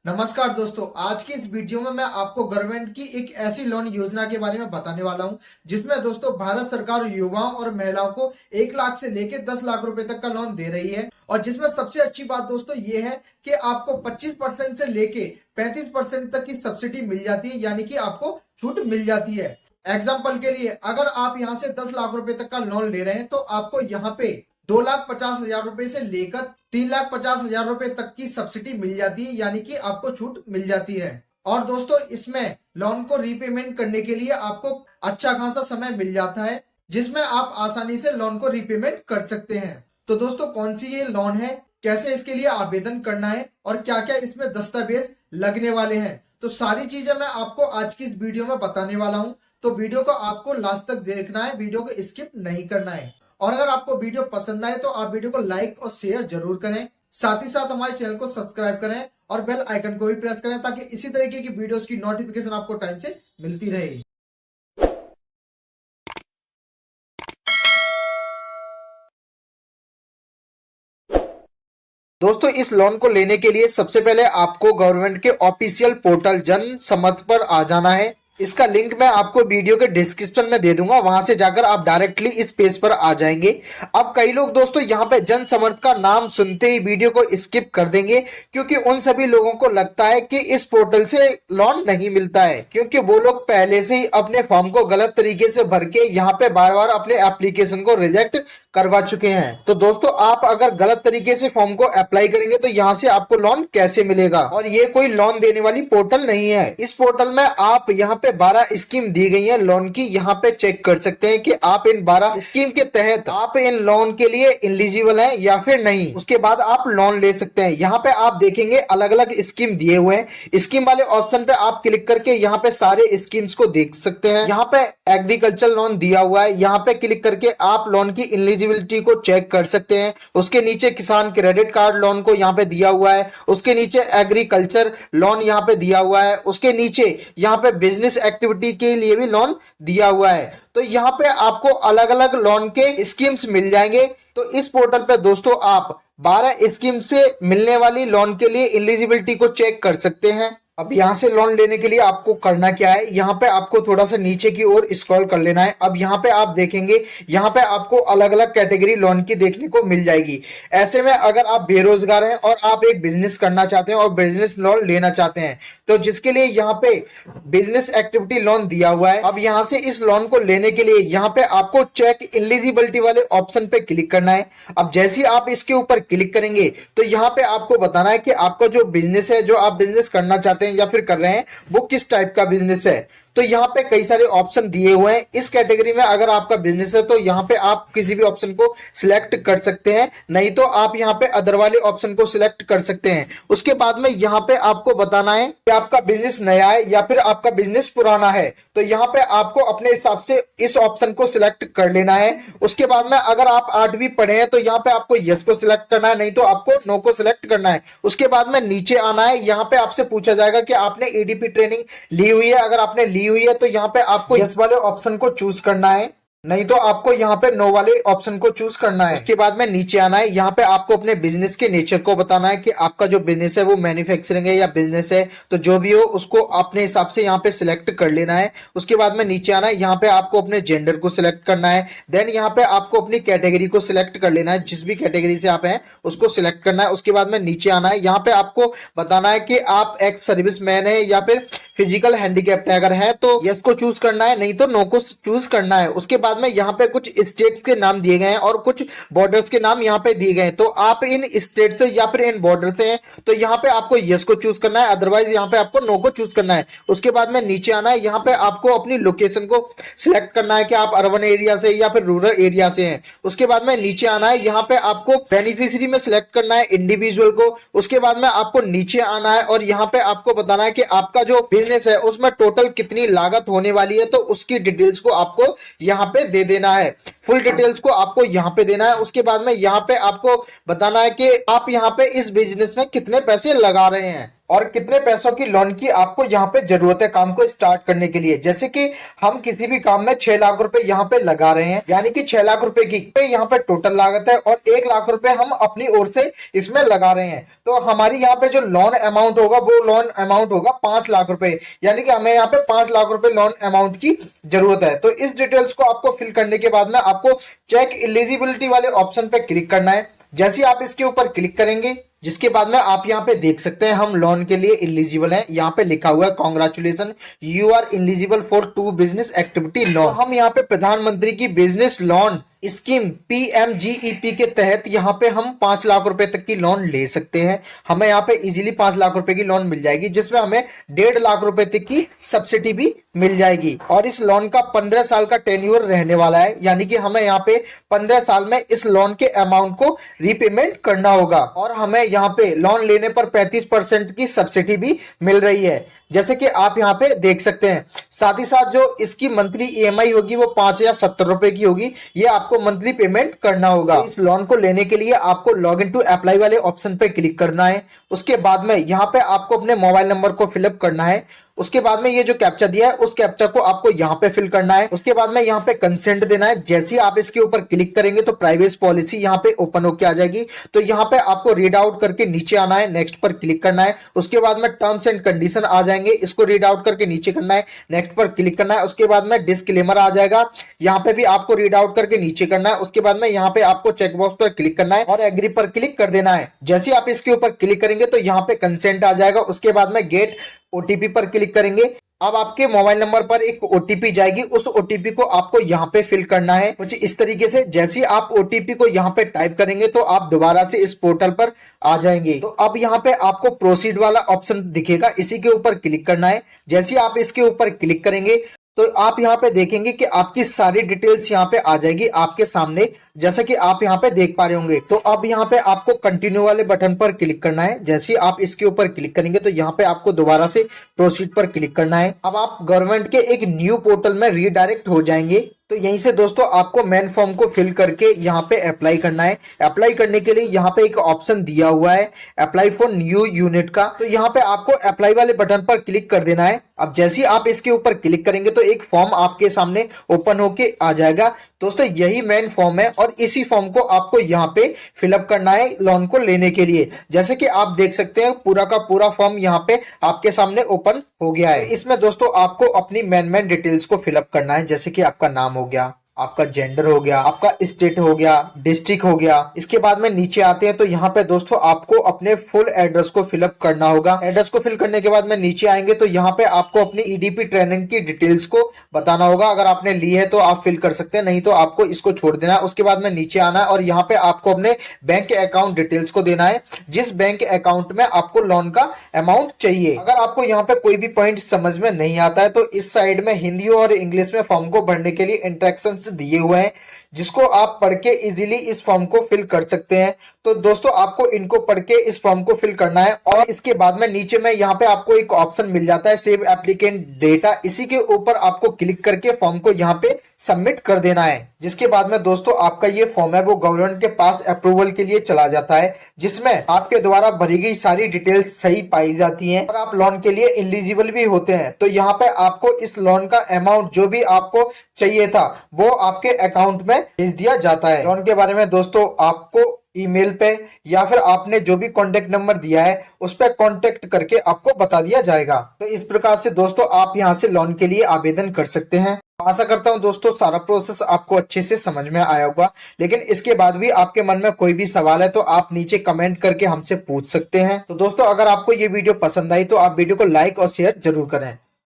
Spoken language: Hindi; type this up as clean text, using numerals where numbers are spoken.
नमस्कार दोस्तों, आज की इस वीडियो में मैं आपको गवर्नमेंट की एक ऐसी लोन योजना के बारे में बताने वाला हूं जिसमें दोस्तों भारत सरकार युवाओं और महिलाओं को 1 लाख से लेकर 10 लाख रुपए तक का लोन दे रही है। और जिसमें सबसे अच्छी बात दोस्तों ये है कि आपको 25% से लेके 35% तक की सब्सिडी मिल जाती है, यानी कि आपको छूट मिल जाती है। एग्जाम्पल के लिए अगर आप यहाँ से 10 लाख रुपए तक का लोन ले रहे हैं तो आपको यहाँ पे 2,50,000 रुपए से लेकर 3,50,000 रुपए तक की सब्सिडी मिल जाती है, यानी कि आपको छूट मिल जाती है। और दोस्तों इसमें लोन को रीपेमेंट करने के लिए आपको अच्छा खासा समय मिल जाता है, जिसमें आप आसानी से लोन को रीपेमेंट कर सकते हैं। तो दोस्तों कौन सी ये लोन है, कैसे इसके लिए आवेदन करना है और क्या क्या इसमें दस्तावेज लगने वाले हैं, तो सारी चीजें मैं आपको आज की इस वीडियो में बताने वाला हूं। तो वीडियो को आपको लास्ट तक देखना है, वीडियो को स्किप नहीं करना है। और अगर आपको वीडियो पसंद आए तो आप वीडियो को लाइक और शेयर जरूर करें। साथ ही साथ हमारे चैनल को सब्सक्राइब करें और बेल आइकन को भी प्रेस करें ताकि इसी तरीके की वीडियोस की नोटिफिकेशन आपको टाइम से मिलती रहे। दोस्तों इस लोन को लेने के लिए सबसे पहले आपको गवर्नमेंट के ऑफिशियल पोर्टल जन समर्थ पर आ जाना है। इसका लिंक मैं आपको वीडियो के डिस्क्रिप्शन में दे दूंगा, वहां से जाकर आप डायरेक्टली इस पेज पर आ जाएंगे। अब कई लोग दोस्तों यहाँ पे जन समर्थ का नाम सुनते ही वीडियो को स्किप कर देंगे, क्योंकि उन सभी लोगों को लगता है कि इस पोर्टल से लोन नहीं मिलता है, क्योंकि वो लोग पहले से ही अपने फॉर्म को गलत तरीके से भर के यहाँ पे बार बार अपने एप्लीकेशन को रिजेक्ट करवा चुके हैं। तो दोस्तों आप अगर गलत तरीके से फॉर्म को अप्लाई करेंगे तो यहाँ से आपको लोन कैसे मिलेगा। और ये कोई लोन देने वाली पोर्टल नहीं है। इस पोर्टल में आप यहाँ पे 12 स्कीम दी गई है लोन की, यहाँ पे चेक कर सकते हैं कि आप इन 12 स्कीम के तहत आप इन लोन के लिए एलिजिबल हैं या फिर नहीं। उसके बाद आप लोन ले सकते हैं। यहाँ पे आप देखेंगे अलग अलग स्कीम दिए हुए हैं। स्कीम वाले ऑप्शन पे आप क्लिक करके यहाँ पे सारे स्कीम्स को देख सकते हैं। यहाँ पे एग्रीकल्चर लोन दिया हुआ है, यहाँ पे क्लिक करके आप लोन की एलिजिबिलिटी को चेक कर सकते हैं। उसके नीचे किसान क्रेडिट कार्ड लोन को यहाँ पे दिया हुआ है। उसके नीचे एग्रीकल्चर लोन यहाँ पे दिया हुआ है। उसके नीचे यहाँ पे बिजनेस एक्टिविटी के लिए भी लोन दिया हुआ है। तो यहाँ पे आपको अलग अलग लोन के स्कीम्स मिल जाएंगे। तो इस पोर्टल पे दोस्तों आप 12 स्कीम से मिलने वाली लोन के लिए एलिजिबिलिटी को चेक कर सकते हैं। अब यहाँ से लोन लेने के लिए आपको करना क्या है, यहाँ पे आपको थोड़ा सा नीचे की ओर स्क्रॉल कर लेना है। अब यहाँ पे आप देखेंगे, यहाँ पे आपको अलग अलग कैटेगरी लोन की देखने को मिल जाएगी। ऐसे में अगर आप बेरोजगार हैं और आप एक बिजनेस करना चाहते हैं और बिजनेस लोन लेना चाहते हैं, तो जिसके लिए यहाँ पे बिजनेस एक्टिविटी लोन दिया हुआ है। अब यहाँ से इस लोन को लेने के लिए यहाँ पे आपको चेक एलिजिबिलिटी वाले ऑप्शन पे क्लिक करना है। अब जैसे ही आप इसके ऊपर क्लिक करेंगे तो यहाँ पे आपको बताना है कि आपका जो बिजनेस है, जो आप बिजनेस करना चाहते हैं या फिर कर रहे हैं, वो किस टाइप का बिजनेस है। तो यहाँ पे कई सारे ऑप्शन दिए हुए हैं। इस कैटेगरी में अगर आपका बिजनेस है तो यहाँ पे आप किसी भी ऑप्शन को सिलेक्ट कर सकते हैं, नहीं तो आप यहाँ पे अदर वाले ऑप्शन को सिलेक्ट कर सकते हैं। उसके बाद में यहाँ पे आपको बताना है कि आपका बिजनेस नया है या फिर आपका बिजनेस पुराना है। तो यहाँ पे आपको अपने हिसाब से इस ऑप्शन को सिलेक्ट कर लेना है। उसके बाद में अगर आप 8वीं पढ़े हैं तो यहाँ पे आपको यस को सिलेक्ट करना है, नहीं तो आपको नो को सिलेक्ट करना है। उसके बाद में नीचे आना है। यहाँ पे आपसे पूछा जाएगा कि आपने एडीपी ट्रेनिंग ली हुई है। अगर आपने ली हुई है तो यहाँ पे आपको यस वाले ऑप्शन को चूज करना है, नहीं तो आपको यहाँ पे नो वाले ऑप्शन को चूज करना है। उसके बाद में नीचे आना है। यहाँ पे आपको अपने बिजनेस के नेचर को बताना है कि आपका जो बिजनेस है वो मैन्युफैक्चरिंग है या बिजनेस है, तो जो भी हो उसको अपने हिसाब से यहाँ पे सिलेक्ट कर लेना है। उसके बाद में नीचे आना है। यहाँ पे आपको अपने जेंडर को सिलेक्ट करना है। देन यहाँ पे आपको अपनी कैटेगरी को सिलेक्ट कर लेना है, जिस भी कैटेगरी से आप हैं उसको सिलेक्ट करना है। उसके बाद में नीचे आना है। यहाँ पे आपको बताना है कि आप एक्स सर्विस मैन है या फिर फिजिकल हैंडीकैप्ट अगर है तो यस को चूज करना है, नहीं तो नो को चूज करना है। उसके बाद में यहाँ पे कुछ स्टेट्स के नाम दिए गए हैं और कुछ बॉर्डर्स के नाम यहाँ पे दिए गए हैं। तो आप इन स्टेट से या फिर इन बॉर्डर से हैं तो यहाँ पे आपको यस को चूज करना है, अदरवाइज यहाँ पे आपको नो को चूज करना है। उसके बाद में नीचे आना है। यहाँ पे आपको अपनी लोकेशन को सिलेक्ट करना है कि आप अर्बन एरिया से या फिर रूरल एरिया से हैं। उसके बाद में नीचे आना है। यहाँ पे आपको बेनिफिशियरी में सिलेक्ट करना है इंडिविजुअल को। उसके बाद में आपको नीचे आना है और यहाँ पे आपको बताना है कि आपका जो बिजनेस है उसमें टोटल कितनी लागत होने वाली है, तो उसकी डिटेल्स को आपको यहाँ पे दे देना है। फुल डिटेल्स को आपको यहाँ पे देना है। उसके बाद में यहाँ पे आपको बताना है कि आप यहाँ पे इस बिजनेस में कितने पैसे लगा रहे हैं। और कितने पैसों की लोन की आपको यहाँ पे जरूरत है काम को स्टार्ट करने के लिए। जैसे कि हम किसी भी काम में 6 लाख रुपए यहाँ पे लगा रहे हैं, यानी कि 6 लाख रुपए की यहाँ पे टोटल लागत है और 1 लाख रुपए हम अपनी ओर से इसमें लगा रहे हैं। तो हमारी यहाँ पे जो लोन अमाउंट होगा वो लोन अमाउंट होगा 5 लाख रुपए, यानी कि हमें यहाँ पे 5 लाख रुपए लोन अमाउंट की जरूरत है। तो इस डिटेल्स को आपको फिल करने के बाद में आपको चेक एलिजिबिलिटी वाले ऑप्शन पे क्लिक करना है। जैसे आप इसके ऊपर क्लिक करेंगे, जिसके बाद में आप यहाँ पे देख सकते हैं हम लोन के लिए एलिजिबल हैं। यहाँ पे लिखा हुआ है congratulation you are eligible for 2 business activity loan. तो हम यहाँ पे प्रधानमंत्री की बिजनेस लोन स्कीम PMGEP के तहत यहाँ पे हम 5 लाख रुपए तक की लोन ले सकते हैं। हमें यहाँ पे इजीली 5 लाख रुपए की लोन मिल जाएगी, जिसमें हमें 1.5 लाख रुपए तक की सब्सिडी भी मिल जाएगी। और इस लोन का 15 साल का टेन्योर रहने वाला है, यानी कि हमें यहाँ पे 15 साल में इस लोन के अमाउंट को रीपेमेंट करना होगा। और हमें यहाँ पे लोन लेने पर 35% की सब्सिडी भी मिल रही है, जैसे कि आप यहाँ पे देख सकते हैं। साथ ही साथ जो इसकी मंथली EMI होगी वो 5,070 रुपए की होगी, ये आपको मंथली पेमेंट करना होगा। इस लोन को लेने के लिए आपको लॉग इन टू अप्लाई वाले ऑप्शन पे क्लिक करना है। उसके बाद में यहाँ पे आपको अपने मोबाइल नंबर को फिलअप करना है। उसके बाद में ये जो कैप्चा दिया है उस कैप्चा को आपको यहाँ पे फिल करना है। उसके बाद में यहाँ पे कंसेंट देना है। जैसे ही आप इसके ऊपर क्लिक करेंगे तो प्राइवेसी पॉलिसी यहाँ पे ओपन होके आ जाएगी। तो यहाँ पे आपको रीड आउट करके नीचे आना है, नेक्स्ट पर क्लिक करना है। उसके बाद में टर्म्स एंड कंडीशन आ जाएंगे, इसको रीड आउट करके नीचे करना है, नेक्स्ट पर क्लिक करना है। उसके बाद में डिस्क्लेमर आ जाएगा, यहाँ पे भी आपको रीड आउट करके नीचे करना है। उसके बाद में यहाँ पे आपको चेकबॉक्स पर क्लिक करना है और एग्री पर क्लिक कर देना है। जैसे ही आप इसके ऊपर क्लिक करेंगे तो यहाँ पे कंसेंट आ जाएगा। उसके बाद में गेट OTP पर क्लिक करेंगे। अब आपके मोबाइल नंबर पर एक OTP जाएगी, उस OTP को आपको यहाँ पे फिल करना है कुछ इस तरीके से। जैसे ही आप OTP को यहाँ पे टाइप करेंगे तो आप दोबारा से इस पोर्टल पर आ जाएंगे। तो अब यहाँ पे आपको प्रोसीड वाला ऑप्शन दिखेगा, इसी के ऊपर क्लिक करना है। जैसे ही आप इसके ऊपर क्लिक करेंगे तो आप यहाँ पे देखेंगे कि आपकी सारी डिटेल्स यहाँ पे आ जाएगी आपके सामने, जैसा कि आप यहाँ पे देख पा रहे होंगे। तो अब यहाँ पे आपको कंटिन्यू वाले बटन पर क्लिक करना है। जैसे ही आप इसके ऊपर क्लिक करेंगे तो यहाँ पे आपको दोबारा से प्रोसीड पर क्लिक करना है। अब आप गवर्नमेंट के एक न्यू पोर्टल में रीडायरेक्ट हो जाएंगे। तो यहीं से दोस्तों आपको मेन फॉर्म को फिल करके यहाँ पे अप्लाई करना है। अप्लाई करने के लिए यहाँ पे एक ऑप्शन दिया हुआ है अप्लाई फॉर न्यू यूनिट का, तो यहाँ पे आपको अप्लाई वाले बटन पर क्लिक कर देना है। अब जैसे ही आप इसके ऊपर क्लिक करेंगे तो एक फॉर्म आपके सामने ओपन होके आ जाएगा। दोस्तों यही मेन फॉर्म है और इसी फॉर्म को आपको यहाँ पे फिलअप करना है लोन को लेने के लिए। जैसे कि आप देख सकते हैं पूरा का पूरा फॉर्म यहाँ पे आपके सामने ओपन हो गया है। इसमें दोस्तों आपको अपनी मेन डिटेल्स को फिलअप करना है, जैसे कि आपका नाम हो गया, आपका जेंडर हो गया, आपका स्टेट हो गया, डिस्ट्रिक्ट हो गया। इसके बाद में नीचे आते हैं तो यहाँ पे दोस्तों आपको अपने फुल एड्रेस को फिलअप करना होगा। एड्रेस को फिल करने के बाद में नीचे आएंगे तो यहाँ पे आपको अपनी EDP ट्रेनिंग की डिटेल्स को बताना होगा। अगर आपने ली है तो आप फिल कर सकते हैं, नहीं तो आपको इसको छोड़ देना है। उसके बाद में नीचे आना है और यहाँ पे आपको अपने बैंक अकाउंट डिटेल्स को देना है, जिस बैंक अकाउंट में आपको लोन का अमाउंट चाहिए। अगर आपको यहाँ पे कोई भी पॉइंट समझ में नहीं आता है तो इस साइड में हिंदी और इंग्लिश में फॉर्म को भरने के लिए इंस्ट्रक्शन दिए हुए हैं, जिसको आप पढ़ के इजीली इस फॉर्म को फिल कर सकते हैं। तो दोस्तों आपको इनको पढ़ के इस फॉर्म को फिल करना है। और इसके बाद में नीचे में यहाँ पे आपको एक ऑप्शन मिल जाता है सेव एप्लीकेंट डेटा, इसी के ऊपर आपको क्लिक करके फॉर्म को यहाँ पे सबमिट कर देना है। जिसके बाद में दोस्तों आपका ये फॉर्म है वो गवर्नमेंट के पास अप्रूवल के लिए चला जाता है, जिसमें आपके द्वारा भरी गई सारी डिटेल्स सही पाई जाती हैं और आप लोन के लिए एलिजिबल भी होते हैं। तो यहाँ पे आपको इस लोन का अमाउंट जो भी आपको चाहिए था वो आपके अकाउंट में भेज दिया जाता है। लोन के बारे में दोस्तों आपको ईमेल पे या फिर आपने जो भी कॉन्टेक्ट नंबर दिया है उस पर कॉन्टेक्ट करके आपको बता दिया जाएगा। तो इस प्रकार से दोस्तों आप यहाँ से लोन के लिए आवेदन कर सकते हैं। आशा करता हूँ दोस्तों सारा प्रोसेस आपको अच्छे से समझ में आया होगा, लेकिन इसके बाद भी आपके मन में कोई भी सवाल है तो आप नीचे कमेंट करके हमसे पूछ सकते हैं। तो दोस्तों अगर आपको ये वीडियो पसंद आई तो आप वीडियो को लाइक और शेयर जरूर करें।